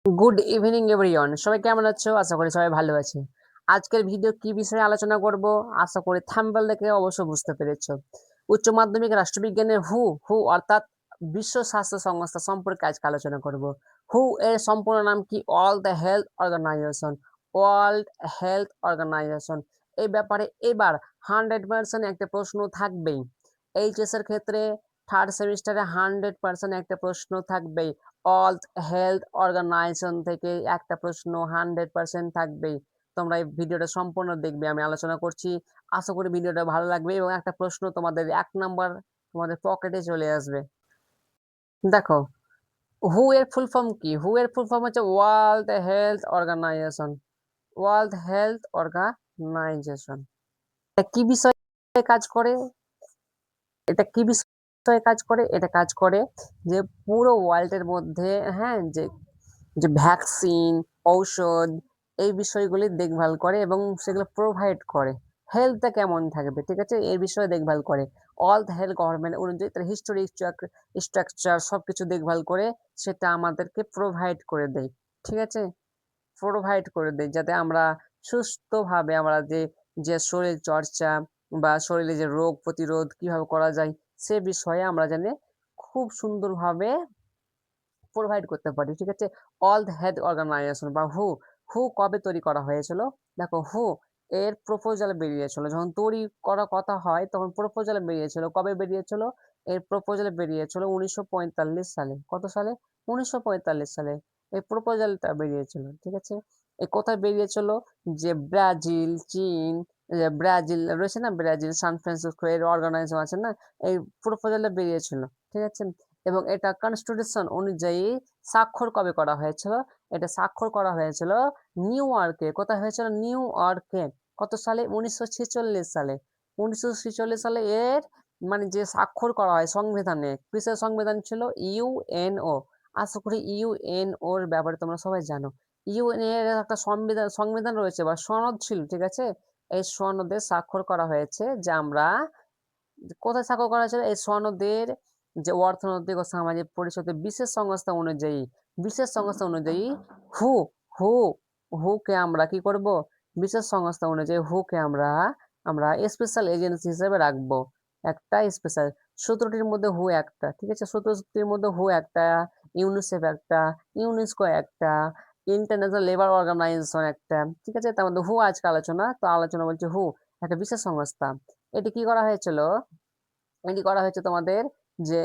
Good evening everyone, সবাই কেমন আছো? আশা করি সবাই ভালো আছে। আজকের ভিডিও কি বিষয়ে আলোচনা করব আশা করি থাম্বনেল দেখে অবশ্য বুঝতে পেরেছো। উচ্চ মাধ্যমিক রাষ্ট্রবিজ্ঞানের হু হু অর্থাৎ বিশ্ব স্বাস্থ্য সংস্থা সম্পর্কে আজকে আলোচনা করব। হু এর সম্পূর্ণ নাম কি? All the Health Organisation. World Health Organisation. এই ব্যাপারে এবার 100% একটা প্রশ্ন থাকবেই। এইচএস এর ক্ষেত্রে থার্ড সেমিস্টারে 100% একটা প্রশ্ন থাকবেই। ওয়ার্ল্ড হেলথ অর্গানাইজেশন থেকে একটা প্রশ্ন 100% থাকবেই। তোমরা এই ভিডিওটা সম্পূর্ণ দেখবে, আমি আলোচনা করছি। আশা করি ভিডিওটা ভালো লাগবে এবং একটা প্রশ্ন তোমাদের 1 নাম্বার তোমাদের পকেটে চলে আসবে। দেখো, হু এর ফুল ফর্ম কি? হু এর ফুল ফর্ম হচ্ছে World Health Organisation. World Health Organisation এটা কি বিষয়ে কাজ করে? এটা কি বিষয়ে কাজ করে? এটা কাজ করে যে পুরো ওয়ার্ল্ডের মধ্যে, হ্যাঁ, যে যে ভ্যাকসিন, ঔষধ, এই বিষয়গুলি দেখভাল করে এবং সেগুলো প্রোভাইড করে। হেলথটা কেমন থাকবে, ঠিক আছে, এর বিষয়ে দেখভাল করে। অল হেলথ গভর্নমেন্ট অনুযায়ী তার হিস্টোরি স্ট্রাকচার সবকিছু দেখভাল করে সেটা আমাদেরকে প্রোভাইড করে দেয়। ঠিক আছে, প্রোভাইড করে দেয় যাতে আমরা সুস্থভাবে আমরা যে যে শরীর চর্চা বা শরীরে যে রোগ প্রতিরোধ কিভাবে করা যায় সে বিষয়ে আমরা জানি খুব সুন্দরভাবে প্রোভাইড করতে পারি। ঠিক আছে, অল হেলথ অর্গানাইজেশন বা হু, হু কবে তৈরি করা হয়েছিল? দেখো, হু এর প্রপোজাল বেরিয়েছিল যখন তৈরি করার কথা হয় তখন প্রপোজাল বেরিয়েছিল। কবে বেরিয়েছিল? এর প্রপোজাল বেরিয়েছিল 1945 সালে। কত সালে? 1945 সালে এই প্রপোজালটা বেরিয়েছিল। ঠিক আছে, এ কোথায় বেরিয়েছিল? যে ব্রাজিল, চীন, ব্রাজিল রয়েছে না, ব্রাজিল সান ফ্রান্সিসকো এর অর্গানাইজেশন আছে না, এই প্রপোজালটা বেরিয়েছিল। ঠিক আছে, এবং এটা কনস্টিটিউশন অনুযায়ী স্বাক্ষর কবে করা হয়েছিল? এটা স্বাক্ষর করা হয়েছিল নিউ ইয়র্কে। কোথায় হয়েছিল? নিউ ইয়র্কে। কত সালে? 1946 সালে। 1946 সালে এর মানে যে স্বাক্ষর করা হয় সংবিধানে। কিসের সংবিধান ছিল? ইউএনও। আশা করি ইউএনও এর ব্যাপারে তোমরা সবাই জানো। ইউএনও এর একটা সংবিধান সংবিধান রয়েছে বা সনদ ছিল। ঠিক আছে, এই সনদে স্বাক্ষর করা হয়েছে যে আমরা কোথায় স্বাক্ষর করা হয়েছিল? এই সনদের যে অর্থনৈতিক ও সামাজিক পরিষদের বিশেষ সংস্থা অনুযায়ী হু হু হুকে আমরা কি করব? বিশেষ সংস্থা অনুযায়ী হুকে আমরা আমরা স্পেশাল এজেন্সি হিসেবে রাখবো। একটা স্পেশাল 17টির মধ্যে হু একটা। ঠিক আছে, 17টির মধ্যে হু একটা, ইউনিসেফ একটা, ইউনেস্কো একটা, ইন্টারন্যাশনাল লেবার অর্গানাইজেশন একটা। ঠিক আছে, তার মধ্যে হু আজকে আলোচনা, তো আলোচনা বলছে হু একটা বিশেষ সংস্থা। এটি কি করা হয়েছিল? এটি করা হয়েছে তোমাদের যে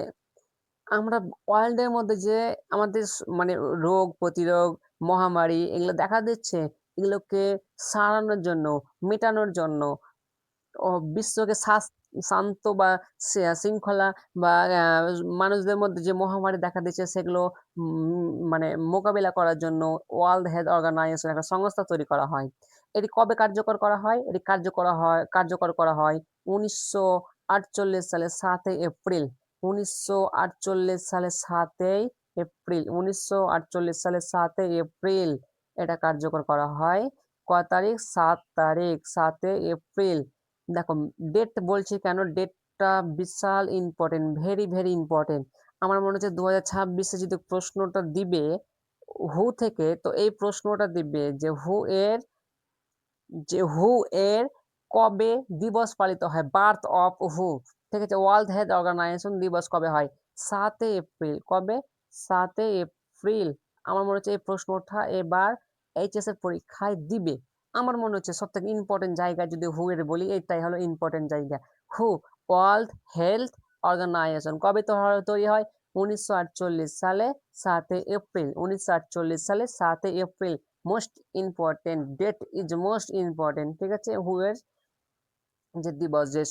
আমরা ওয়ার্ল্ডের মধ্যে যে আমাদের মানে রোগ প্রতিরোধ মহামারী এগুলো দেখা দিচ্ছে, এগুলোকে সারানোর জন্য, মেটানোর জন্য ও বিশ্বকে শান্ত বা শৃঙ্খলা বা মানুষদের মধ্যে যে মহামারী দেখা দিচ্ছে সেগুলো মানে মোকাবিলা করার জন্য ওয়ার্ল্ড হেলথ অর্গানাইজেশন একটা সংস্থা তৈরি করা হয়। এটি কবে কার্যকর করা হয়? এটি কার্যকর করা হয় 1948 সালে 7 এপ্রিল। 1948 সালে 7 এপ্রিল এটা কার্যকর করা হয়। কয় তারিখ? 7 তারিখ, 7 এপ্রিল। দেখো, ডেট বলছি কেন? ডেটটা বিশাল ইম্পর্টেন্ট, ভেরি ভেরি ইম্পর্টেন্ট। আমার মনে হচ্ছে 2026-এ যদি প্রশ্নটা দিবে হু থেকে, তো এই প্রশ্নটা দিবে যে হু এর কবে দিবস পালিত হয়, বার্থ অফ হু। ঠিক আছে, ওয়ার্ল্ড হেলথ অর্গানাইজেশন দিবস কবে হয়? 7 এপ্রিল। কবে? 7 এপ্রিল। আমার মনে হচ্ছে এই প্রশ্নটা এবার এইচএস এর পরীক্ষায় দিবে। আমার মনে হচ্ছে সব থেকে ইম্পর্টেন্ট জায়গা যদি হু এর বলি, এটাই হলো ইম্পর্টেন্ট জায়গা। হু, ওয়ার্ল্ড হেলথ অর্গানাইজেশন কবে তৈরি হয়? 1948 সালে 7 এপ্রিল। 1948 সালে 7 April. Most important date, is most important. ঠিক আছে, হু এর যে দিবস, যে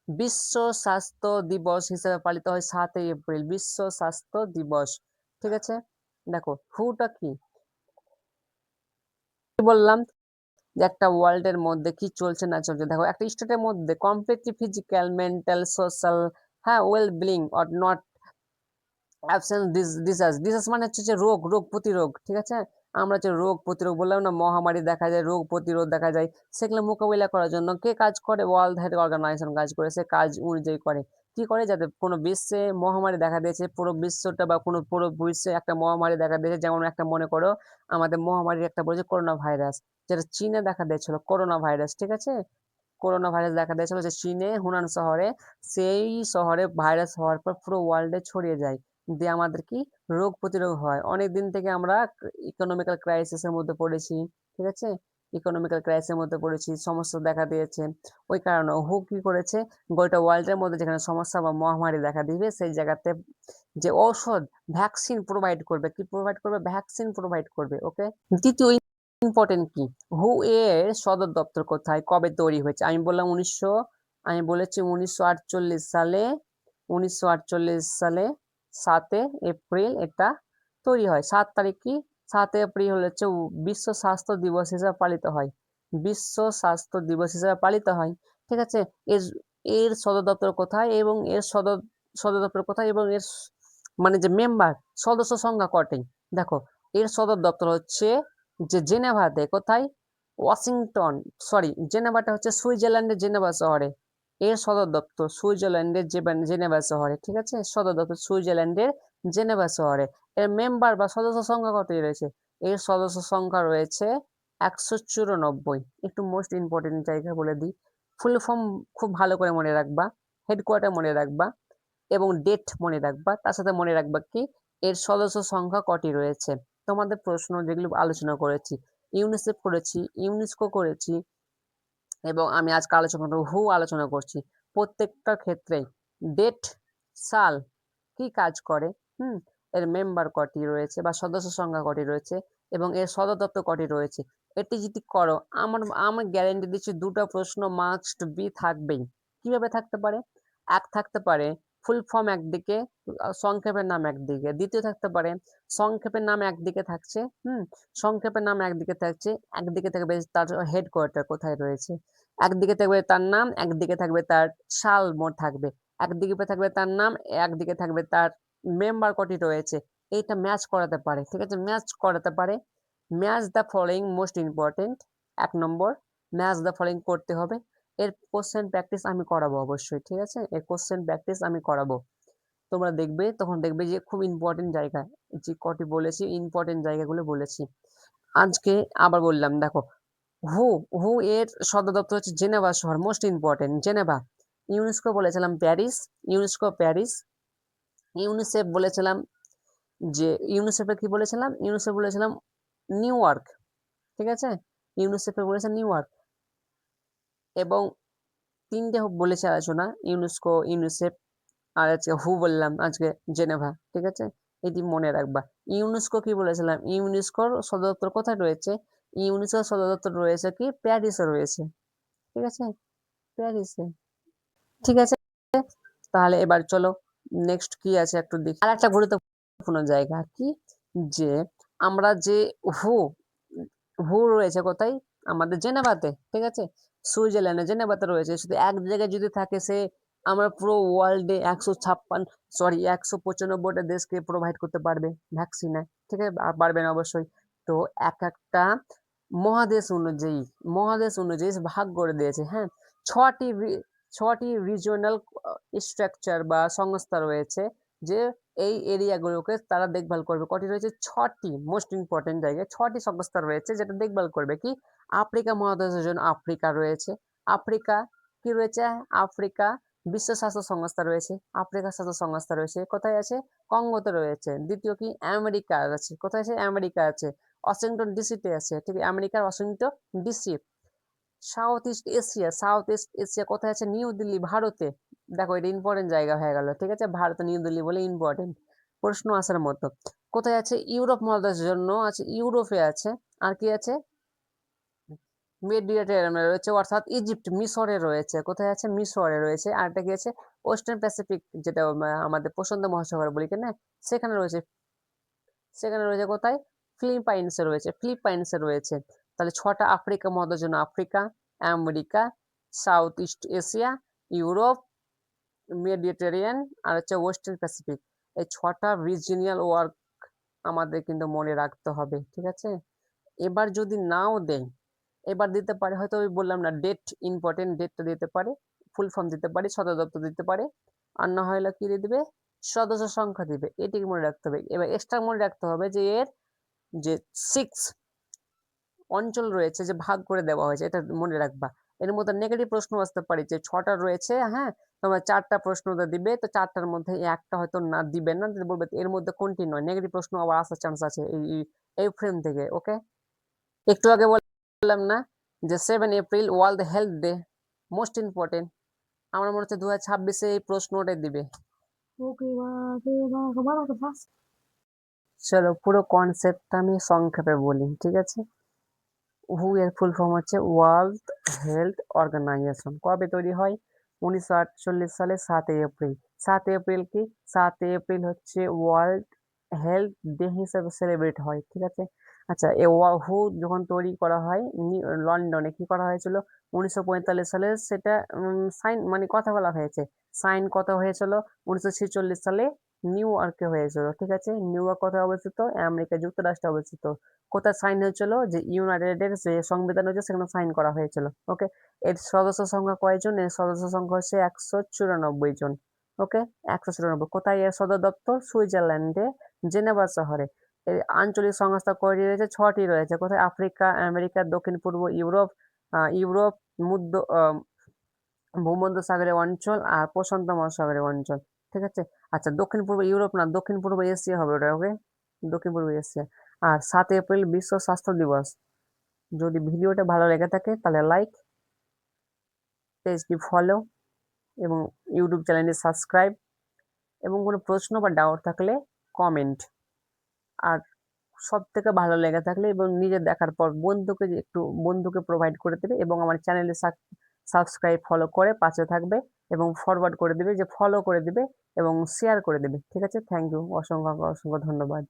বিশ্ব স্বাস্থ্য দিবস হিসেবে পালিত হয় 7 এপ্রিল, বিশ্ব স্বাস্থ্য দিবস। ঠিক আছে, দেখো হুটা কি বললাম যে একটা ওয়ার্ল্ড এর মধ্যে কি চলছে না চলছে। দেখো, একটা স্টেটের মধ্যে কমপ্লিটলি ফিজিক্যাল, মেন্টাল, সোশ্যাল, হ্যাঁ, ওয়েল বিলিং অর নট অ্যাবসেন্স ডিসাস মানে হচ্ছে যে রোগ প্রতিরোধ। ঠিক আছে, আমরা যে রোগ প্রতিরোধ বললাম না, মহামারী দেখা যায়, রোগ প্রতিরোধ দেখা যায়, সেগুলো মোকাবিলা করার জন্য কে কাজ করে? ওয়ার্ল্ড হেলথ অর্গানাইজেশন কাজ করে, সে কাজ অনুযায়ী করে। কি করে, যাতে কোনো বিশ্বে মহামারী দেখা দিয়েছে, পুরো বিশ্বটা বা কোনো পুরো বিশ্বে একটা মহামারী দেখা দিয়েছে, যেমন একটা মনে করো আমাদের মহামারীর একটা বলেছে করোনা ভাইরাস, যেটা চীনে দেখা দিয়েছিল করোনা ভাইরাস, ঠিক আছে। করোনা ভাইরাস দেখা দিয়েছিল যে চীনে হুনান শহরে, সেই শহরে ভাইরাস হওয়ার পর পুরো ওয়ার্ল্ডে ছড়িয়ে যায়, দিয়ে আমাদের কি রোগ প্রতিরোধ হয়। অনেক দিন থেকে আমরা ইকোনমিক্যাল ক্রাইসিসের মধ্যে পড়েছি, ঠিক আছে, ইকোনমিক্যাল ক্রাইসিসের মধ্যে পড়েছি, সমস্যা দেখা দিয়েছে। ওই কারণে হু কি করেছে, গোটা ওয়ার্ল্ডের মধ্যে যেখানে সমস্যা বা মহামারী দেখা দিবে সেই জায়গাতে যে ঔষধ ভ্যাকসিন প্রোভাইড করবে, কি প্রোভাইড করবে, ভ্যাকসিন প্রোভাইড করবে। ওকে, দ্বিতীয় ইম্পর্টেন্ট কি, হু এর সদর দপ্তর কোথায়, কবে তৈরি হয়েছে, আমি বললাম আমি বলেছি 1948 সালে, 1948 সালে 7 এপ্রিল এটা তৈরি হয়। 7 তারিখ কি, 7 এপ্রিল হচ্ছে বিশ্ব স্বাস্থ্য দিবস হিসেবে পালিত হয়, বিশ্ব স্বাস্থ্য দিবস হিসেবে পালিত হয়, ঠিক আছে। এর এর সদর দপ্তর কোথায় এবং এর সদর দপ্তর কোথায় এবং এর মানে যে মেম্বার সদস্য সংখ্যা কটি, দেখো এর সদর দপ্তর হচ্ছে যে জেনেভাতে, কোথায়, ওয়াশিংটন, জেনেভাটা হচ্ছে সুইজারল্যান্ডের জেনেভা শহরে, এর সদর দপ্তর সুইজারল্যান্ডের জেনেভা শহরে, ঠিক আছে, সদর দপ্তর সুইজারল্যান্ডের জেনেভা শহরে। এর মেম্বার বা সদস্য সংখ্যা কত রয়েছে, এর সদস্য সংখ্যা রয়েছে 194। একটু মোস্ট ইম্পর্টেন্ট জায়গা বলে দিই, ফুল ফর্ম খুব ভালো করে মনে রাখবা, হেডকোয়ার্টার মনে রাখবা এবং ডেট মনে রাখবা, তার সাথে মনে রাখবা কি এর সদস্য সংখ্যা কটি রয়েছে। তোমাদের প্রশ্ন যেগুলো আলোচনা করেছি, ইউনিসেফ করেছি, ইউনেস্কো করেছি, এবং আমি আজকে আলোচনা করব হু আলোচনা করছি। প্রত্যেকটা ক্ষেত্রে ডেট, সাল, কি কাজ করে, এর মেম্বার কটি রয়েছে বা সদস্য সংখ্যা কটি রয়েছে এবং এর সদর দপ্তর কটি রয়েছে, এটি যদি করো আমার আমি গ্যারেন্টি দিচ্ছি দুটো প্রশ্ন মাস্ট বি থাকবেই। কিভাবে থাকতে পারে, এক থাকতে পারে ফুল ফর্ম একদিকে, সংক্ষেপের নাম একদিকে, দ্বিতীয় থাকতে পারে সংক্ষেপের নাম একদিকে থাকছে, সংক্ষেপের নাম একদিকে থাকছে, একদিকে থাকবে তার হেডকোয়ার্টার কোথায় রয়েছে, একদিকে থাকবে তার নাম, একদিকে থাকবে তার সাল মোট থাকবে, একদিকে থাকবে তার নাম, একদিকে থাকবে তার মেম্বার কটি রয়েছে। এইটা ম্যাচ করাতে পারে, ঠিক আছে, ম্যাচ করাতে পারে। Match the following most important, 1 number match the following করতে হবে। এর কোশ্চেন প্র্যাকটিস আমি করাবো অবশ্যই, ঠিক আছে, এর কোশ্চেন প্র্যাকটিস আমি করাবো। তোমরা দেখবে, তখন দেখবে যে খুব ইম্পর্টেন্ট জায়গা, যে কটি বলেছি ইম্পর্টেন্ট জায়গাগুলো বলেছি। আজকে আবার বললাম, দেখো হু হু এর সদর দপ্তর হচ্ছে জেনেভা শহর, মোস্ট ইম্পর্টেন্ট জেনেভা। ইউনেস্কো বলেছিলাম প্যারিস, ইউনেস্কো প্যারিস। ইউনিসেফ বলেছিলাম যে ইউনিসেফে কি বলেছিলাম, ইউনিসেফ বলেছিলাম নিউ ইয়র্ক, ঠিক আছে, ইউনিসেফে বলেছে নিউ ইয়র্ক। এবং তিনটে বলেছে আলোচনা, ইউনেস্কো, ইউনিসেফ আর আজকে হু বললাম, আজকে জেনেভা, ঠিক আছে, এটি মনে রাখবা। ইউনেস্কো কি বলেছিলাম, ইউনেস্কোর সদর দপ্তর কোথায় রয়েছে, ইউনেস্কোর সদর দপ্তর রয়েছে কি প্যারিসে রয়েছে, ঠিক আছে, প্যারিসে, ঠিক আছে। তাহলে এবার চলো নেক্সট কি আছে একটু দেখি। আর একটা গুরুত্বপূর্ণ জায়গা কি, যে আমরা যে হু হু রয়েছে কোথায়, আমাদের জেনেভাতে, ঠিক আছে, সুইজারল্যান্ডে জেনেভাতে রয়েছে। শুধু এক জায়গায় যদি থাকে সে আমরা পুরো ওয়ার্ল্ডে 195 195টা দেশকে প্রোভাইড করতে পারবে ভ্যাকসিনে, ঠিক আছে, পারবে না অবশ্যই। তো এক একটা মহাদেশ অনুযায়ী ভাগ করে দিয়েছে, হ্যাঁ, ছটি ছটি রিজিওনাল স্ট্রাকচার বা সংস্থা রয়েছে, যে এই এরিয়াগুলোকে তারা দেখভাল করবে। কটি রয়েছে, ছটি, মোস্ট ইম্পর্টেন্ট জায়গায় ছটি সংস্থা রয়েছে যেটা দেখভাল করবে। কি, আফ্রিকা মহাদেশের জন্য আফ্রিকা রয়েছে, আফ্রিকা কি রয়েছে, আফ্রিকা বিশ্ব স্বাস্থ্য সংস্থা রয়েছে, আফ্রিকা স্বাস্থ্য সংস্থা রয়েছে, কোথায় আছে, কঙ্গোতে রয়েছে। দ্বিতীয় কি, আমেরিকা আছে, কোথায় আছে, আমেরিকা আছে, ওয়াশিংটন ডিসিতে আছে, ঠিক আছে, আমেরিকার Washington DC. South east Asia কোথায় আছে, নিউ দিল্লি, ভারতে। দেখো এটা ইম্পর্টেন্ট জায়গা হয়ে গেল, ঠিক আছে, ভারত নিউ দিল্লি বলে ইম্পর্টেন্ট, প্রশ্ন আসার মতো। কোথায় আছে, ইউরোপ মহাদেশের জন্য আছে, ইউরোপে আছে। আর কি আছে, মেডিটেরিয়ানে রয়েছে, অর্থাৎ ইজিপ্ট মিশরে রয়েছে, কোথায় আছে, মিশরে রয়েছে। আর একটা কি আছে, ওয়েস্টার্ন প্যাসিফিক, যেটা আমাদের প্রশান্ত মহাসাগর বলি কেন, সেখানে রয়েছে, সেখানে রয়েছে কোথায়, ফিলিপাইন্সে রয়েছে, ফিলিপাইন্সে রয়েছে। তাহলে ছটা আফ্রিকা মহাদেশের জন্য Africa, America, south east Asia, Europe, Mediterranean আর হচ্ছে ওয়েস্টার্ন প্যাসিফিক। এই ছটা রিজিওনাল ওয়ার্ক আমাদের কিন্তু মনে রাখতে হবে, ঠিক আছে। এবার যদি নাও দেয়, এবার দিতে পারে হয়তো, ওই বললাম না ডেট ইম্পর্টেন্ট, ডেটটা দিতে পারে, ফুল ফর্ম দিতে পারে, সদর দপ্তর দিতে পারে, আর না হলে কি দিয়ে দিবে, সদস্য সংখ্যা দিবে। এটিকে মনে রাখতে হবে। এবার এক্সট্রা মনে রাখতে হবে যে এর যে 6 অঞ্চল রয়েছে, যে ভাগ করে দেওয়া হয়েছে, এটা মনে রাখবা। এর মধ্যে নেগেটিভ প্রশ্ন আসতে পারে যে 6টা রয়েছে, হ্যাঁ, তোমার 4টা প্রশ্ন দিবে, তো 4টার মধ্যে একটা হয়তো না দিবে না, বলবে এর মধ্যে কোনটি নয়। নেগেটিভ প্রশ্ন আবার আসার চান্স আছে এই ফ্রেম থেকে। ওকে, একটু আগে বললাম না যে 7 April world health day, most important. আমার মনে হচ্ছে 2026-এ এই প্রশ্নটাই দিবে। চলো পুরো কনসেপ্টটা আমি সংক্ষেপে বলি, ঠিক আছে। হু এর ফুল ফর্ম হচ্ছে ওয়ার্ল্ড হেলথ অর্গানাইজেশন। কবে তৈরি হয়? 1948 সালে 7 এপ্রিল। 7 এপ্রিল কি? 7 এপ্রিল হচ্ছে ওয়ার্ল্ড হেলথ ডে হিসেবে সেলিব্রেট হয়, ঠিক আছে। আচ্ছা, হু যখন তৈরি করা হয় লন্ডনে, কি করা হয়েছিল? 1945 সালে সেটা সাইন, মানে কথা বলা হয়েছে। সাইন কত হয়েছিল? 1946 সালে নিউ ইয়র্কে হয়েছিল, ঠিক আছে। নিউ ইয়র্ক কোথায় অবস্থিত? আমেরিকা যুক্তরাষ্ট্রে অবস্থিত। কোথায় সাইন হয়েছিল? যে ইউনাইটেড যে সংবিধান হয়েছে সেখানে সাইন করা হয়েছিল। ওকে, এর সদস্য সংখ্যা কয়জন? এর সদস্য সংখ্যা হচ্ছে 194 জন। ওকে, 194। কোথায় এর সদর দপ্তর? সুইজারল্যান্ডে, জেনেভা শহরে। এই আঞ্চলিক সংস্থা কয়টি রয়েছে? 6টি রয়েছে। কোথায়? আফ্রিকা, আমেরিকা, দক্ষিণ পূর্ব ইউরোপ, ইউরোপ, মধ্য ভূমধ্যসাগরীয় অঞ্চল আর প্রশান্ত মহাসাগরীয় অঞ্চল, ঠিক আছে। আচ্ছা, দক্ষিণ পূর্ব ইউরোপ না, দক্ষিণ পূর্ব এশিয়া হবে ওটা। ওকে, দক্ষিণ পূর্ব এশিয়া। আর 7 এপ্রিল বিশ্ব স্বাস্থ্য দিবস। যদি ভিডিওটা ভালো লেগে থাকে তাহলে লাইক, পেজটি ফলো এবং ইউটিউব চ্যানেলটি সাবস্ক্রাইব, এবং কোনো প্রশ্ন বা ডাউট থাকলে কমেন্ট। আর সব থেকে ভালো লেগে থাকলে এবং নিজে দেখার পর বন্ধুকে প্রোভাইড করে দেবে, এবং আমার চ্যানেলে সাবস্ক্রাইব ফলো করে পাশে থাকবে, এবং ফরওয়ার্ড করে দিবে, যে ফলো করে দিবে এবং শেয়ার করে দেবে, ঠিক আছে। থ্যাংক ইউ, অসংখ্য অসংখ্য ধন্যবাদ।